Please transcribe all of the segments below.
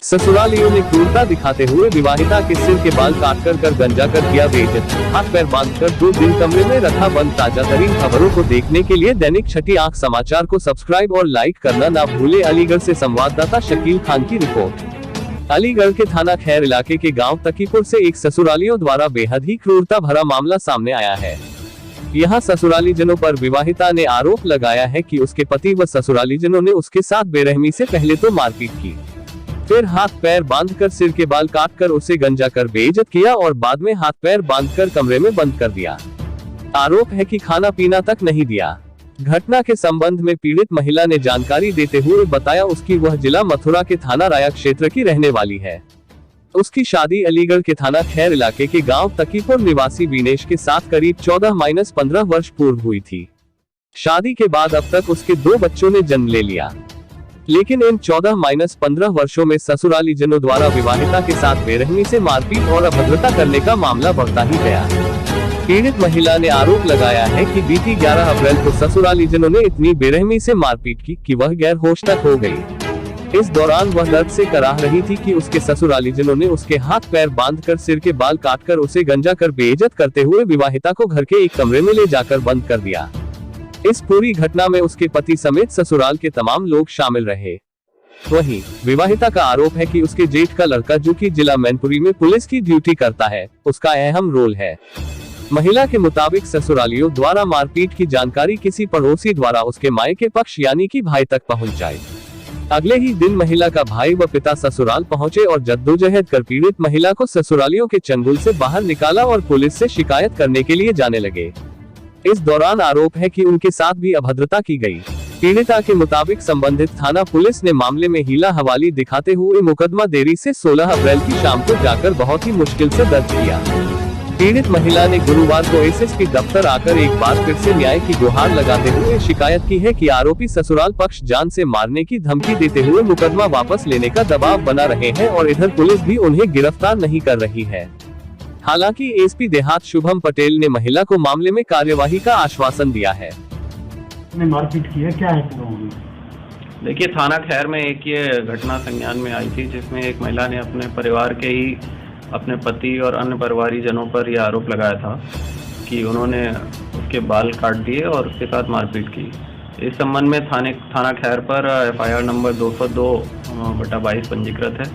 ससुरालियों ने क्रूरता दिखाते हुए विवाहिता के सिर के बाल काटकर कर गंजा कर किया बेइज्जत, हाथ पैर बांधकर 2 दिन कमरे में रखा बंद। ताजा तरीन खबरों को देखने के लिए दैनिक छठी आंख समाचार को सब्सक्राइब और लाइक करना ना भूले। अलीगढ़ से संवाददाता शकील खान की रिपोर्ट। अलीगढ़ के थाना खैर इलाके के गांव तकीपुर से एक ससुरालियों द्वारा बेहद ही क्रूरता भरा मामला सामने आया है। यहाँ ससुरालीजनों पर विवाहिता ने आरोप लगाया है कि उसके पति व ससुरालीजनों ने उसके साथ बेरहमी से पहले तो मारपीट की, फिर हाथ पैर बांधकर सिर के बाल काटकर उसे गंजा कर बेइज्जत किया और बाद में हाथ पैर बांधकर कमरे में बंद कर दिया। आरोप है कि खाना पीना तक नहीं दिया। घटना के संबंध में पीड़ित महिला ने जानकारी देते हुए बताया उसकी वह जिला मथुरा के थाना राया क्षेत्र की रहने वाली है। उसकी शादी अलीगढ़ के थाना खैर इलाके के गांव तकीपुर निवासी विनेश के साथ करीब 14-15 वर्ष पूर्व हुई थी। शादी के बाद अब तक उसके 2 बच्चों ने जन्म ले लिया, लेकिन इन 14-15 वर्षों में ससुरालीजनों द्वारा विवाहिता के साथ बेरहमी से मारपीट और अभद्रता करने का मामला बढ़ता ही गया। पीड़ित महिला ने आरोप लगाया है कि बीती 11 अप्रैल को ससुरालीजनों ने इतनी बेरहमी से मारपीट की कि वह गैर होश तक हो गई। इस दौरान वह दर्द से कराह रही थी कि उसके ससुरालीजनों ने उसके हाथ पैर बांधकर सिर के बाल काटकर उसे गंजा कर बेइज्जत करते हुए विवाहिता को घर के एक कमरे में ले जाकर बंद कर दिया। इस पूरी घटना में उसके पति समेत ससुराल के तमाम लोग शामिल रहे। वहीं विवाहिता का आरोप है कि उसके जेठ का लड़का जो कि जिला मैनपुरी में पुलिस की ड्यूटी करता है, उसका अहम रोल है। महिला के मुताबिक ससुरालियों द्वारा मारपीट की जानकारी किसी पड़ोसी द्वारा उसके मायके पक्ष यानी कि भाई तक पहुंच जाए। अगले ही दिन महिला का भाई व पिता ससुराल पहुंचे और जद्दोजहद कर पीड़ित महिला को ससुरालियों के चंगुल से बाहर निकाला और पुलिस से शिकायत करने के लिए जाने लगे। इस दौरान आरोप है कि उनके साथ भी अभद्रता की गई। पीड़िता के मुताबिक संबंधित थाना पुलिस ने मामले में हीला हवाली दिखाते हुए मुकदमा देरी से 16 अप्रैल की शाम को जाकर बहुत ही मुश्किल से दर्ज किया। पीड़ित महिला ने गुरुवार को एसएसपी दफ्तर आकर एक बार फिर से न्याय की गुहार लगाते हुए शिकायत की है कि आरोपी ससुराल पक्ष जान से मारने की धमकी देते हुए मुकदमा वापस लेने का दबाव बना रहे हैं और इधर पुलिस भी उन्हें गिरफ्तार नहीं कर रही है। हालांकि एसपी देहात शुभम पटेल ने महिला को मामले में कार्यवाही का आश्वासन दिया है। मारपीट की है, क्या है पूरा? देखिए, थाना खैर में एक ये घटना संज्ञान में आई थी जिसमें एक महिला ने अपने परिवार के ही अपने पति और अन्य परिवारीजनों पर यह आरोप लगाया था कि उन्होंने उसके बाल काट दिए और उसके साथ मारपीट की। इस संबंध में थाना खैर पर FIR नंबर 202/22 पंजीकृत है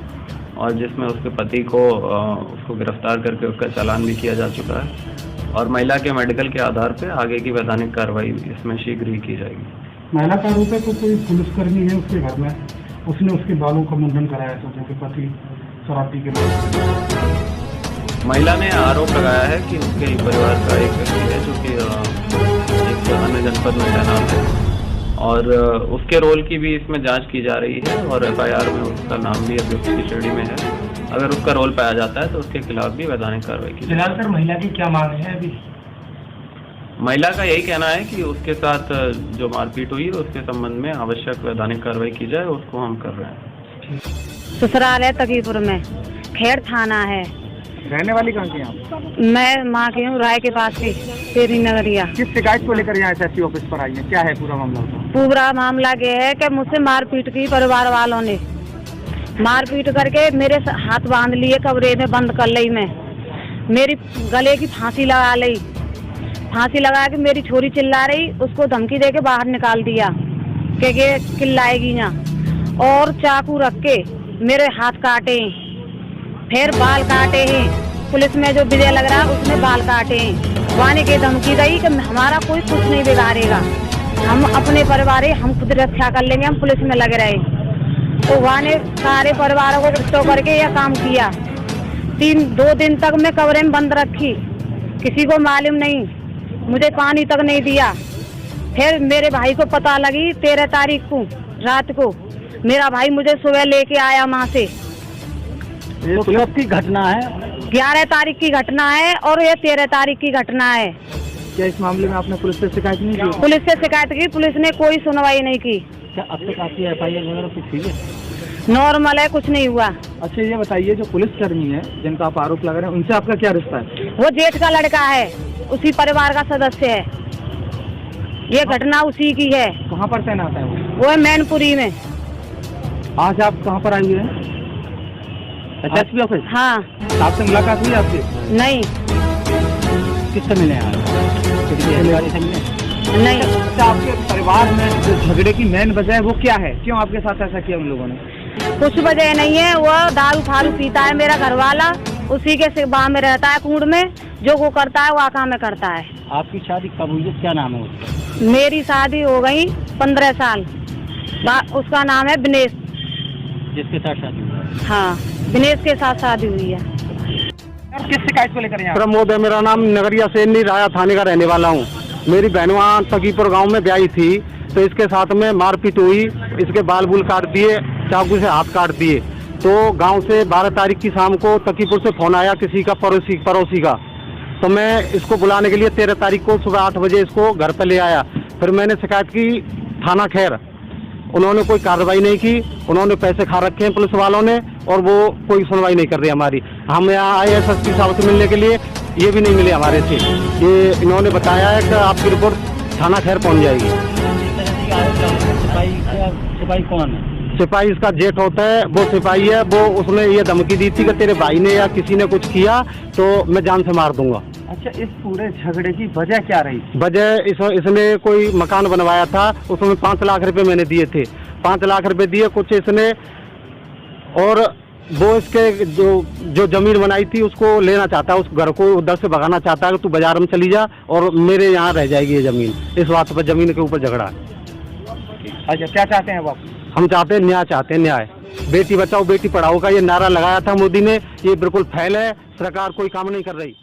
और जिसमें उसके पति को उसको गिरफ्तार करके उसका चालान भी किया जा चुका है और महिला के मेडिकल के आधार पर आगे की वैधानिक कार्रवाई इसमें शीघ्र ही की जाएगी। महिला का आरोप है तो कोई पुलिसकर्मी है उसके घर में, उसने उसके बालों का मुंडन कराया था जो कि पति शराबी के बाद। महिला ने आरोप लगाया है कि उसके परिवार का एक व्यक्ति है जो कि एक अन्य जनपद में तैनात है और उसके रोल की भी इसमें जांच की जा रही है और FIR में उसका नाम भी अभियुक्त की श्रेणी में है। अगर उसका रोल पाया जाता है तो उसके खिलाफ भी वैधानिक कार्रवाई की जाएगी। फिलहाल सर महिला की क्या मांग है? अभी महिला का यही कहना है कि उसके साथ जो मारपीट हुई है उसके संबंध में आवश्यक वैधानिक कार्रवाई की जाए, उसको हम कर रहे हैं। ससुराल है तकीपुर में, खैर थाना है। रहने वाली कहाँ की आप? मैं माँ की हूँ, राय के पास की तेरी नगरिया। किस शिकायत को लेकर यहाँ SSP ऑफिस पर आई है? क्या है पूरा मामला? पूरा मामला ये है कि मुझसे मारपीट की परिवार वालों ने, मारपीट करके मेरे हाथ बांध लिए, कमरे में बंद कर ली, मैं मेरी गले की फांसी लगा ली, फांसी लगा के मेरी छोरी चिल्ला रही, उसको धमकी दे के बाहर निकाल दिया कि चिल्लाएगी ना, और चाकू रख के मेरे हाथ काटे, फिर बाल काटे हैं। पुलिस में जो विजय लग रहा है उसने बाल काटे हैं। वाने की धमकी दी कि हमारा कोई कुछ नहीं बिगाड़ेगा, हम अपने परिवार हम खुद रक्षा कर लेंगे, हम पुलिस में लगे रहे। तो वाने सारे परिवारों को इकट्ठा करके यह काम किया। 2 दिन तक मैं कमरे में बंद रखी, किसी को मालूम नहीं, मुझे पानी तक नहीं दिया। फिर मेरे भाई को पता लगी 13 तारीख को रात को, मेरा भाई मुझे सुबह लेके आया वहाँ से। ये कब की घटना है? 11 तारीख की घटना है और ये 13 तारीख की घटना है। क्या इस मामले में आपने पुलिस से शिकायत नहीं की? पुलिस से शिकायत की, पुलिस ने कोई सुनवाई नहीं की। क्या अब तक आपकी FIR वगैरह कुछ हुई है? नॉर्मल है, कुछ नहीं हुआ। अच्छा ये बताइए, जो पुलिसकर्मी है जिनका आप आरोप लगा रहे हैं उनसे आपका क्या रिश्ता है? वो जेठ का लड़का है, उसी परिवार का सदस्य है, ये घटना उसी की है। कहाँ पर तैनात है वो? वो है मैनपुरी में। आज आप कहाँ पर आई हैं? अच्छा एसपी ऑफिस? हाँ। आपसे मुलाकात हुई आपकी? नहीं किससे मिले हैं आप? किसी अधिकारी से मिले? नहीं। अच्छा आपके परिवार में जो झगड़े की मेन वजह है वो क्या है? क्यों आपके साथ ऐसा किया उन लोगों ने? कुछ वजह नहीं है, वो दारू फारू पीता है मेरा घर वाला, उसी के सिवा में रहता है कूड़ में, जो वो करता है वो आका में करता है। आपकी शादी कब हुई है? क्या नाम है उसका? मेरी शादी हो गई 15 साल। उसका नाम है विनेश। जिसके साथ शादी हुई है? हाँ, विनेश के साथ शादी हुई है। किस शिकायत को लेकर यहाँ? प्रमोद है मेरा नाम, नगरिया से राया थाने का रहने वाला हूँ। मेरी बहन वहाँ तकीपुर गांव में ब्याही थी, तो इसके साथ में मारपीट हुई, इसके बाल बुल काट दिए, चाकू से हाथ काट दिए। तो गांव से 12 तारीख की शाम को तकीपुर से फोन आया किसी का, पड़ोसी का। तो मैं इसको बुलाने के लिए 13 तारीख को सुबह 8 बजे इसको घर पर ले आया। फिर मैंने शिकायत की थाना खैर, उन्होंने कोई कार्रवाई नहीं की। उन्होंने पैसे खा रखे हैं पुलिस वालों ने, और वो कोई सुनवाई नहीं कर रही हमारी। हम यहाँ आए एसएसपी साहब से मिलने के लिए, ये भी नहीं मिले हमारे से। ये इन्होंने बताया है कि आपकी रिपोर्ट थाना खैर पहुँच जाएगी। सिपाही कौन है? सिपाही इसका जेठ होता है, वो सिपाही है। वो उसने ये धमकी दी थी कि तेरे भाई ने या किसी ने कुछ किया तो मैं जान से मार दूंगा। अच्छा, इस पूरे झगड़े की वजह क्या रही? वजह इसने कोई मकान बनवाया था, उसमें 5 लाख रुपए मैंने दिए थे। 5 लाख रुपए दिए कुछ इसने, और वो इसके जो जमीन बनाई थी उसको लेना चाहता है, उस घर को उधर से भगाना चाहता है कि तू बाजार में चली जा और मेरे यहाँ रह जाएगी ये जमीन। इस बात पर जमीन के ऊपर झगड़ा है। अच्छा, क्या चाहते हैं वो? हम चाहते हैं न्याय, चाहते हैं न्याय। बेटी बचाओ बेटी पढ़ाओ का ये नारा लगाया था मोदी ने, ये बिल्कुल फैल है, सरकार कोई काम नहीं कर रही।